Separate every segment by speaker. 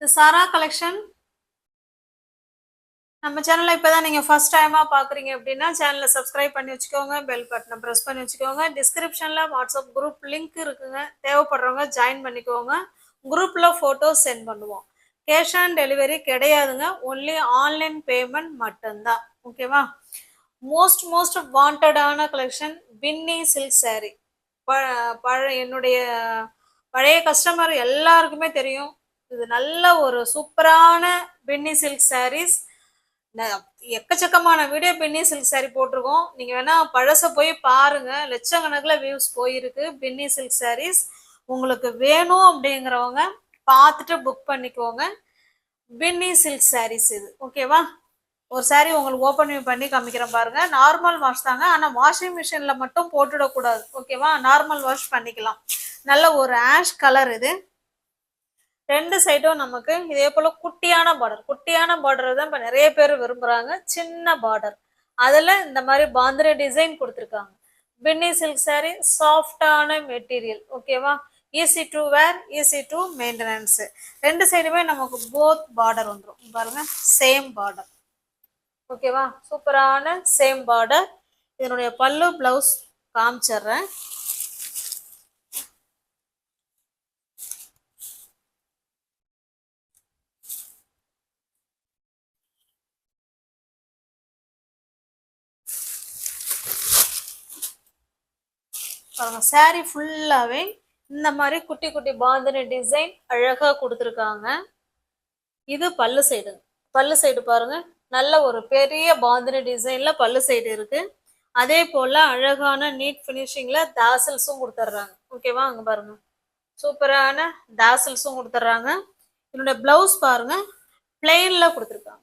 Speaker 1: இது சாரா கலெக்ஷன். நம்ம சேனலை இப்போதான் நீங்கள் ஃபர்ஸ்ட் டைமாக பார்க்குறீங்க அப்படின்னா சேனலை சப்ஸ்கிரைப் பண்ணி வச்சுக்கோங்க, பெல் பட்டனை ப்ரெஸ் பண்ணி வச்சுக்கோங்க. டிஸ்கிரிப்ஷனில் வாட்ஸ்அப் குரூப் லிங்க் இருக்குங்க, தேவைப்படுறவங்க ஜாயின் பண்ணிக்கோங்க. குரூப்பில் ஃபோட்டோஸ் சென்ட் பண்ணுவோம். கேஷ் ஆன் டெலிவரி கிடையாதுங்க, ஒன்லி ஆன்லைன் பேமெண்ட் மட்டும்தான். ஓகேவா? மோஸ்ட் வாண்டடான கலெக்ஷன் பின்னி சில்க் சாரீ. என்னுடைய பழைய கஸ்டமர் எல்லாருக்குமே தெரியும். இது நல்ல ஒரு சூப்பரான பின்னி சில்க் சாரீஸ். எக்கச்சக்கமான வீடியோ பின்னி சில்க் சாரீ போட்டிருக்கோம். நீங்க வேணா பழச போய் பாருங்க, லட்சக்கணக்கில் வியூஸ் போயிருக்கு பின்னி சில்க் சாரீஸ். உங்களுக்கு வேணும் அப்படிங்கிறவங்க பார்த்துட்டு புக் பண்ணிக்கோங்க. பின்னி சில்க் சாரீஸ் இது. ஓகேவா? ஒரு சாரீ உங்களுக்கு ஓப்பன் பண்ணி காமிக்கிறேன் பாருங்க. நார்மல் வாஷ் தாங்க, ஆனால் வாஷிங் மிஷின்ல மட்டும் போட்டுடக்கூடாது. ஓகேவா? நார்மல் வாஷ் பண்ணிக்கலாம். நல்ல ஒரு ஆஷ் கலர் இது. ரெண்டு சைடும் நமக்கு இதே போல குட்டியான பார்டர் தான் இப்ப நிறைய பேர் விரும்புறாங்க. சின்ன பார்டர், அதுல இந்த மாதிரி பாந்திரே டிசைன் கொடுத்துருக்காங்க. பின்னி சில்க் சாரி, சாஃப்டான மெட்டீரியல். ஓகேவா? Easy to wear, easy to maintenance. ரெண்டு சைடுமே நமக்கு போத் பார்டர் வந்துடும் பாருங்க, சேம் பார்டர். ஓகேவா? சூப்பரான சேம் பார்டர். இதனுடைய பல்லு பிளவுஸ் காமிச்சிடுறேன். பாருங்க, சாரி ஃபுல்லாவே இந்த மாதிரி குட்டி குட்டி பாந்தினி டிசைன் அழகா கொடுத்துருக்காங்க. இது பல்லு சைடு. பல்லு சைடு பாருங்க, நல்ல ஒரு பெரிய பாந்தினி டிசைன்ல பல்லு சைடு இருக்கு. அதே போல அழகான நீட் பினிஷிங்ல தாசல்ஸும் கொடுத்துட்றாங்க. ஓகேவா? அங்க பாருங்க, சூப்பரான தாசல்ஸும் கொடுத்துட்றாங்க. என்னோட பிளவுஸ் பாருங்க, பிளெயின்ல கொடுத்துருக்காங்க.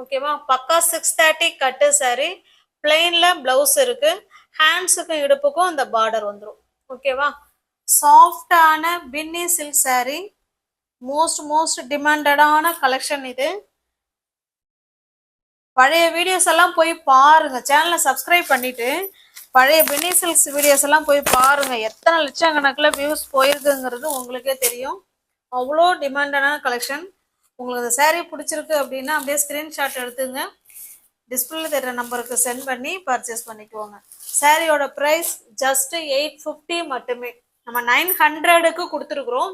Speaker 1: ஓகேவா? பக்கா 630 கட்டு சாரி, பிளெயின்ல பிளவுஸ் இருக்கு. ஹேண்ட்ஸுக்கும் இடுப்புக்கும் இந்த பார்டர் வந்துடும். ஓகேவா? சாஃப்டான பின்னி சில்க் சாரி, மோஸ்ட் டிமாண்டடான கலெக்ஷன் இது. பழைய வீடியோஸ் எல்லாம் போய் பாருங்க, சேனலை சப்ஸ்கிரைப் பண்ணிட்டு பழைய பின்னி சில்க்ஸ் வீடியோஸ் எல்லாம் போய் பாருங்க. எத்தனை லட்சக்கணக்கில் வியூஸ் போயிருக்குங்கிறது உங்களுக்கே தெரியும். அவ்வளோ டிமாண்டடான கலெக்ஷன். உங்களுக்கு இந்த சாரீ பிடிச்சிருக்கு அப்படின்னா அப்படியே ஸ்கிரீன்ஷாட் எடுத்துங்க, டிஸ்பிளேல தெரிகிற நம்பருக்கு சென்ட் பண்ணி பர்ச்சேஸ் பண்ணிக்குவோங்க. சாரியோட ப்ரைஸ் ஜஸ்ட் 850 மட்டுமே. நம்ம 900க்கு கொடுத்துருக்குறோம்.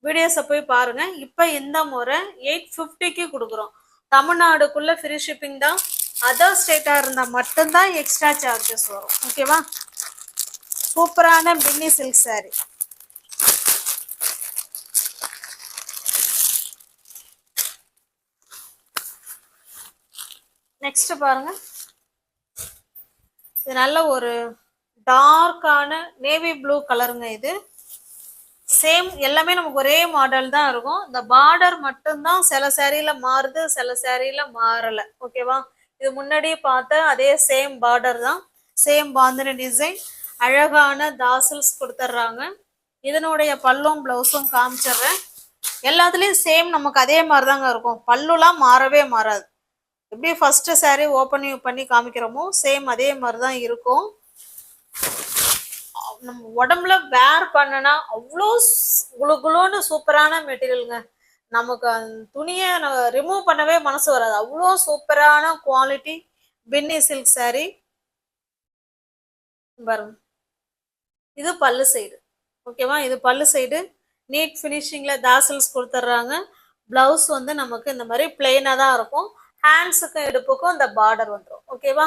Speaker 1: வீடியோஸை போய் பாருங்க. இப்போ இந்த முறை 850க்கு கொடுக்குறோம். தமிழ்நாடுக்குள்ள ஃப்ரீ ஷிப்பிங் தான். அதர் ஸ்டேட்டாக இருந்தால் மட்டும்தான் எக்ஸ்ட்ரா சார்ஜஸ் வரும். ஓகேவா? சூப்பரான பின்னி சில்க் சாரி. நெக்ஸ்ட் பாருங்க, இது நல்ல ஒரு டார்க்கான நேவி ப்ளூ கலருங்க. இது சேம், எல்லாமே நமக்கு ஒரே மாடல் தான் இருக்கும். இந்த பார்டர் மட்டும்தான் சில சாரியில மாறுது, சில சாரியில மாறல. ஓகேவா? இது முன்னாடி பார்த்த அதே சேம் பார்டர் தான், சேம் பாந்தினி டிசைன். அழகான தாசல்ஸ் கொடுத்துட்றாங்க. இதனுடைய பல்லும் பிளவுஸும் காமிச்சிடுறேன். எல்லாத்துலேயும் சேம் நமக்கு அதே மாதிரி தாங்க இருக்கும். பல்லுலாம் மாறவே மாறாது. எப்படி ஃபர்ஸ்ட் சாரி ஓப்பன் பண்ணி காமிக்கிறோமோ சேம் அதே மாதிரி தான் இருக்கும். நம்ம உடம்புல வேர் பண்ணனா அவ்வளோ குளுகுளுன்னு சூப்பரான மெட்டீரியலுங்க. நமக்கு அந்த துணியை ரிமூவ் பண்ணவே மனசு வராது, அவ்வளோ சூப்பரான குவாலிட்டி பின்னி சில்க் சாரி. பாருங்க, இது பல்லு சைடு. ஓகேவா? இது பல்லு சைடு. நீட் ஃபினிஷிங்ல தாசல்ஸ் கொடுத்துட்றாங்க. பிளவுஸ் வந்து நமக்கு இந்த மாதிரி பிளெயினாக தான் இருக்கும். ஹேண்ட்ஸுக்கும் இடுப்புக்கும் இந்த பார்டர் வந்துடும். ஓகேவா?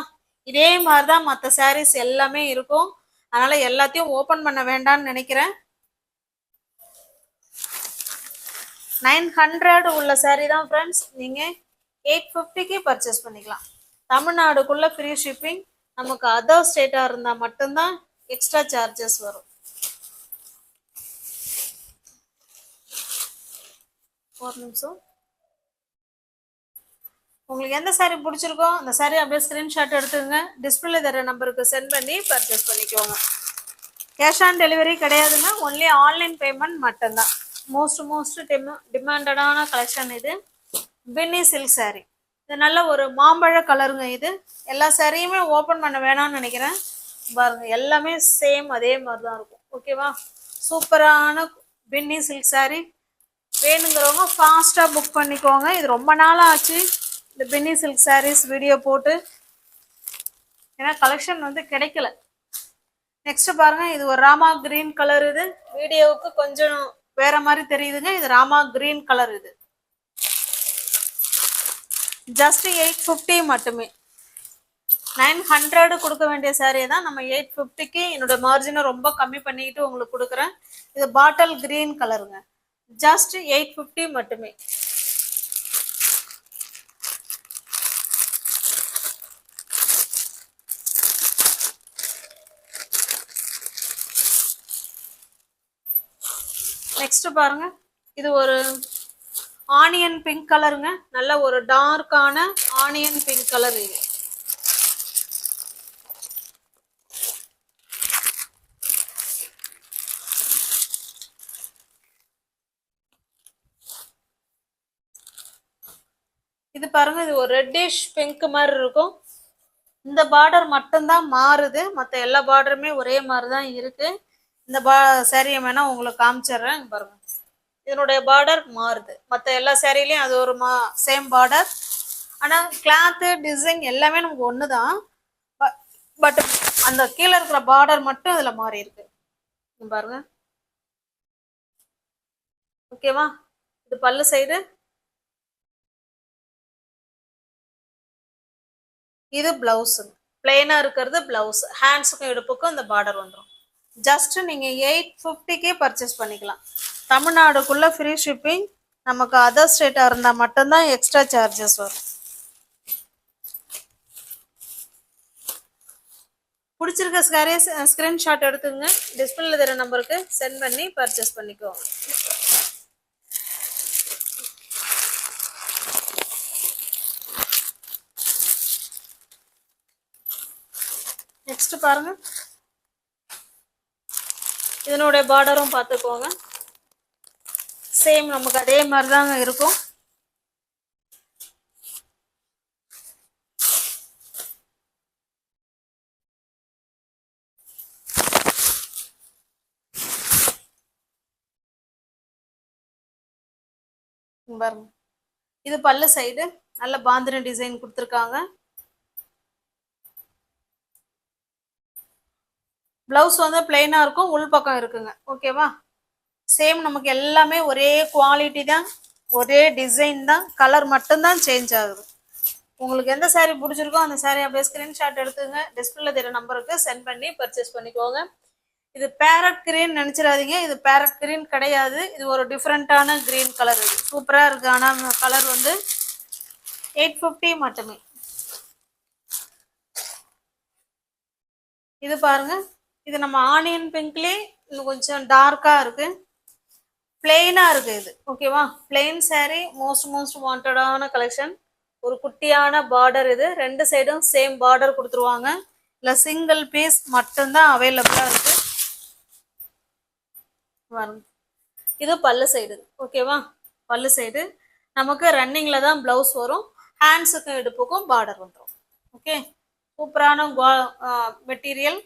Speaker 1: இதே மாதிரி தான் மற்ற சாரீஸ் எல்லாமே இருக்கும். அதனால எல்லாத்தையும் ஓப்பன் பண்ண வேண்டாம்னு நினைக்கிறேன். 900 உள்ள சாரீ தான் ஃப்ரெண்ட்ஸ், நீங்கள் 850க்கு பர்ச்சேஸ் பண்ணிக்கலாம். தமிழ்நாடுக்குள்ள ஃப்ரீ ஷிப்பிங். நமக்கு அதர் ஸ்டேட்டாக இருந்தால் மட்டும்தான் எக்ஸ்ட்ரா சார்ஜஸ் வரும். ஒரு நிமிஷம். உங்களுக்கு எந்த சாரீ பிடிச்சிருக்கோ அந்த சாரீ அப்படியே ஸ்கிரீன்ஷாட் எடுத்துங்க, டிஸ்பிளேல தர நம்பருக்கு சென்ட் பண்ணி பர்ச்சேஸ் பண்ணிக்கோங்க. கேஷ் ஆன் டெலிவரி கிடையாதுங்க, ஒன்லி ஆன்லைன் பேமெண்ட் மட்டும்தான். மோஸ்ட் டிமாண்டடான கலெக்ஷன் இது. பின்னி சில்க் சாரீ. இது நல்ல ஒரு மாம்பழ கலருங்க. இது எல்லா சாரியுமே ஓப்பன் பண்ண வேணாம்னு நினைக்கிறேன். பாருங்க, எல்லாமே சேம் அதே மாதிரி தான் இருக்கும். ஓகேவா? சூப்பரான பின்னி சில்க் சாரீ. வேணுங்கிறவங்க ஃபாஸ்ட்டாக புக் பண்ணிக்கோங்க. இது ரொம்ப நாளாக ஆச்சு இந்த பென்னி சில்க் சாரீஸ் வீடியோ போட்டு, ஏன்னா கலெக்ஷன் வந்து கிடைக்கல. நெக்ஸ்ட் பாருங்க, இது ஒரு ராமா கிரீன் கலர். இது வீடியோவுக்கு கொஞ்சம் வேற மாதிரி தெரியுதுங்க. இது ராமா கிரீன் கலர். இது ஜஸ்ட் 850 மட்டுமே. 900 கொடுக்க வேண்டிய சாரியை தான் நம்ம 850க்கு என்னோட மார்ஜினை ரொம்ப கம்மி பண்ணிட்டு உங்களுக்கு கொடுக்குறேன். இது பாட்டில் கிரீன் கலருங்க. ஜஸ்ட் 850 மட்டுமே. நெக்ஸ்ட் பாருங்க, இது ஒரு ஆனியன் பிங்க் கலருங்க. நல்ல ஒரு டார்க்கான ஆனியன் பிங்க் கலர். இது இது பாருங்க, இது ஒரு ரெட்டிஷ் பிங்க் மாதிரி இருக்கும். இந்த பார்டர் மட்டும்தான் மாறுது, மற்ற எல்லா பார்டருமே ஒரே மாதிரி தான் இருக்கு. இந்த சாரியை வேணா உங்களுக்கு காமிச்சிடுறேன் பாருங்க. இதனுடைய பார்டர் மாறுது, மற்ற எல்லா சாரிலையும் அது ஒரு சேம் பார்டர். ஆனால் கிளாத்து டிசைன் எல்லாமே நமக்கு ஒன்று தான். பட் அந்த கீழே இருக்கிற பார்டர் மட்டும் அதில் மாறி இருக்கு பாருங்க. ஓகேவா? இது பல்லு சைடு, இது பிளவுஸ். பிளெயினா இருக்கிறது பிளவுஸ். ஹேண்ட்ஸுக்கும் இடுப்புக்கும் இந்த பார்டர் வந்துடும். ஜஸ்ட் நீங்க 850க்கே பர்ச்சேஸ் பண்ணிக்கலாம். தமிழ்நாடுக்குள்ள ஃப்ரீ ஷிப்பிங். நமக்கு அதர் ஸ்டேட்டா இருந்தா மட்டும்தான் எக்ஸ்ட்ரா சார்ஜஸ் வரும். பிடிச்சிருக்க சாரீஸ் ஸ்கிரீன்ஷாட் எடுத்துங்க, டிஸ்பிளேல தர நம்பருக்கு சென்ட் பண்ணி பர்ச்சேஸ் பண்ணிக்கோங்க. நெக்ஸ்ட் பாருங்க, இதனுடைய பார்டரும் பார்த்துக்கோங்க. சேம் நமக்கு அதே மாதிரி தாங்க இருக்கும். பாருங்க, இது பல்லு சைடு. நல்ல பாந்தினி டிசைன் கொடுத்துருக்காங்க. பிளவுஸ் வந்து பிளெயினா இருக்கும், உள் பக்கம் இருக்குங்க. ஓகேவா? சேம் நமக்கு எல்லாமே ஒரே குவாலிட்டி தான், ஒரே டிசைன் தான், கலர் மட்டும்தான் சேஞ்ச் ஆகுது. உங்களுக்கு எந்த சாரீ பிடிச்சிருக்கோ அந்த சாரீ அப்படியே ஸ்கிரீன்ஷாட் எடுத்துங்க, டிஸ்பிளேல தெரிய நம்பருக்கு சென்ட் பண்ணி பர்ச்சேஸ் பண்ணிக்கோங்க. இது பேரட் கிரீன் நினைச்சிடாதீங்க, இது பேரட் கிரீன் கிடையாது. இது ஒரு டிஃப்ரெண்டான கிரீன் கலர். இது சூப்பரா இருக்கு. ஆனால் கலர் வந்து 850 மட்டுமே. இது பாருங்க, இது நம்ம ஆனியன் பிங்க்லேயே இன்னும் கொஞ்சம் டார்க்கா இருக்கு, பிளெயினா இருக்கு இது. ஓகேவா? பிளெயின் சாரீ மோஸ்ட் வாண்டடான கலெக்ஷன். ஒரு குட்டியான பார்டர். இது ரெண்டு சைடும் சேம் பார்டர் கொடுத்துருவாங்க. இல்லை சிங்கிள் பீஸ் மட்டும்தான் அவைலபிளா இருக்கு. இது பல்லு சைடு. ஓகேவா? பல்லு சைடு நமக்கு ரன்னிங்ல தான் பிளவுஸ் வரும். ஹேண்ட்ஸுக்கும் இடுப்புக்கும் பார்டர் வந்துடும். ஓகே, சூப்பரான மெட்டீரியல்.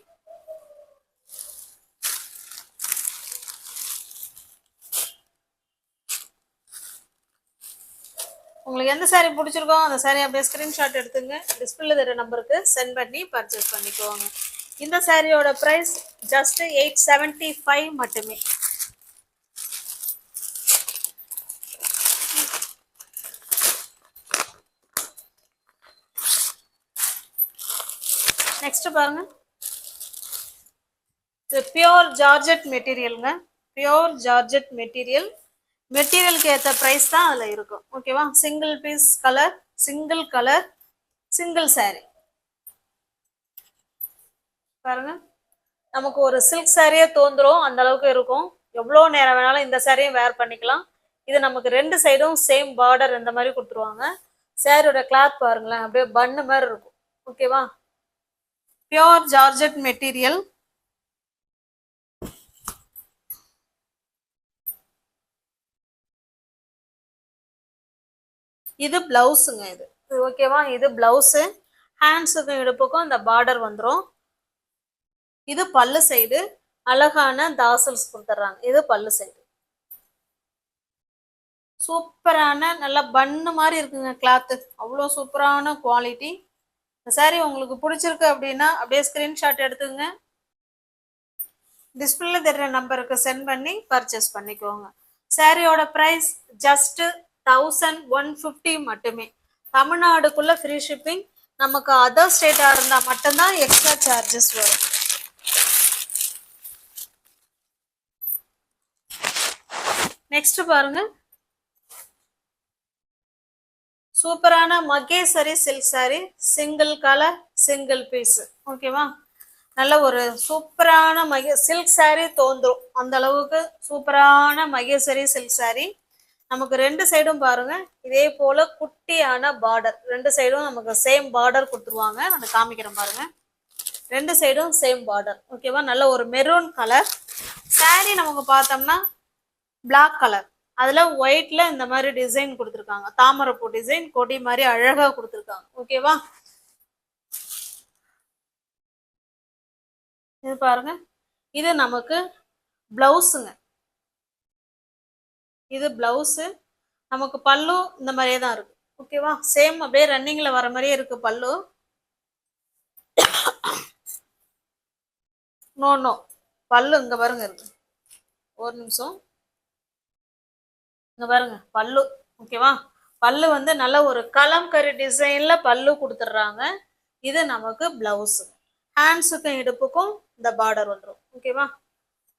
Speaker 1: உங்களுக்கு எந்த சாரீ பிடிச்சிருக்கோ அந்த சாரீ அப்படியே ஸ்கிரீன்ஷாட் எடுத்துங்க, டிஸ்பிளேல தர நம்பருக்கு சென்ட் பண்ணி பர்ச்சேஸ் பண்ணிக்கோங்க. இந்த சாரியோட பிரைஸ் ஜஸ்ட் 875 மட்டுமே. நெக்ஸ்ட் பாருங்க, இது பியோர் ஜார்ஜெட் மெட்டீரியலுங்க. Pure georgette material. மெட்டீரியலுக்கு ஏற்ற ப்ரைஸ் தான் அதில் இருக்கும். ஓகேவா? Single piece colour, single colour, single sari. பாருங்க, நமக்கு ஒரு சில்க் சாரியே தோன்றும் அந்த அளவுக்கு இருக்கும். எவ்வளோ நேரம் வேணாலும் இந்த சாரியும் வேர் பண்ணிக்கலாம். இது நமக்கு ரெண்டு சைடும் சேம் பார்டர் இந்த மாதிரி கொடுத்துருவாங்க. சாரியோட கிளாத் பாருங்களேன், அப்படியே பன்னு மாதிரி இருக்கும். ஓகேவா? Pure georgette material. இது பிளவுஸுங்க. இது ஓகேவா? இது பிளவுஸு. ஹேண்ட்ஸுக்கும் இடுப்புக்கும் இந்த பார்டர் வந்துடும். இது பல்லு சைடு. அழகான தாசல்ஸ் கொடுத்துட்றாங்க. இது பல்லு சைடு. சூப்பரான நல்ல பன்னு மாதிரி இருக்குங்க கிளாத்து. அவ்வளோ சூப்பரான குவாலிட்டி. இந்த சாரீ உங்களுக்கு பிடிச்சிருக்கு அப்படின்னா அப்படியே ஸ்க்ரீன்ஷாட் எடுத்துங்க. டிஸ்பிளேல தெரிகிற நம்பருக்கு சென்ட் பண்ணி பர்ச்சேஸ் பண்ணிக்கோங்க. சாரியோட ப்ரைஸ் ஜஸ்ட் 1150 மட்டுமே. தமிழ்நாடுக்குள்ள ஃப்ரீ ஷிப்பிங். நமக்கு அதர் ஸ்டேட்டாக இருந்தால் மட்டும்தான் எக்ஸ்ட்ரா சார்ஜஸ் வரும். நெக்ஸ்ட் பாருங்க, சூப்பரான Maheshwari silk sari, single colour single piece. ஓகேவா, நல்ல ஒரு சூப்பரான சில்க் சாரி தோன்றும் அந்த அளவுக்கு சூப்பரான மகேஸ்வரி சில்க் சாரி. நமக்கு ரெண்டு சைடும் பாருங்க இதே போல குட்டியான பார்டர், ரெண்டு சைடும் நமக்கு சேம் பார்டர் கொடுத்துருவாங்க. நான் காமிக்கிறேன் பாருங்க, ரெண்டு சைடும் சேம் பார்டர். ஓகேவா, நல்ல ஒரு மெரூன் கலர் சாரி. நமக்கு பார்த்தோம்னா பிளாக் கலர், அதுல ஒயிட்ல இந்த மாதிரி டிசைன் கொடுத்துருக்காங்க, தாமரைப்பூ டிசைன் கொடி மாதிரி அழகா கொடுத்துருக்காங்க. ஓகேவா, இது பாருங்க, இது நமக்கு பிளவுஸுங்க. இது பிளவுஸு. நமக்கு பல்லு இந்த மாதிரியே தான் இருக்கு. ஓகேவா, சேம் அப்படியே ரன்னிங்ல வர மாதிரியே இருக்கு பல்லு. நோ பல்லு இங்க பாருங்க இருக்கு. ஒரு நிமிஷம், இங்க பாருங்க பல்லு. ஓகேவா, பல்லு வந்து நல்ல ஒரு கலம்கரி டிசைன்ல பல்லு கொடுத்துட்றாங்க. இது நமக்கு பிளவுஸ். ஹேண்ட்ஸுக்கும் இடுப்புக்கும் இந்த பார்டர் வந்துடும். ஓகேவா,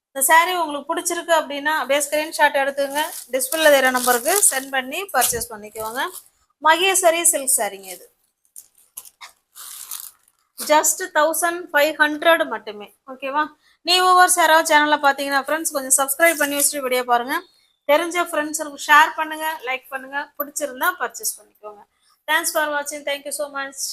Speaker 1: இந்த சாரீ உங்களுக்கு பிடிச்சிருக்கு அப்படின்னா அப்படியே ஸ்கிரீன்ஷாட் எடுத்துங்க. டிஸ்பிளேல தெரிகிற நம்பருக்கு சென்ட் பண்ணி பர்ச்சேஸ் பண்ணிக்கோங்க. மகேஸ்வரி சில்க் சாரீங்க. இது ஜஸ்ட் 1500 மட்டுமே. ஓகேவா, நீ ஒவ்வொரு யாராவது சேனல்ல பார்த்தீங்கன்னா ஃப்ரெண்ட்ஸ் கொஞ்சம் சப்ஸ்கிரைப் பண்ணி வச்சுட்டு வீடியோ பாருங்க. தெரிஞ்ச ஃப்ரெண்ட்ஸுக்கு ஷேர் பண்ணுங்க, லைக் பண்ணுங்க, பிடிச்சிருந்தா பர்ச்சேஸ் பண்ணிக்கோங்க. தேங்க்ஸ் ஃபார் வாட்சிங். Thank you so much.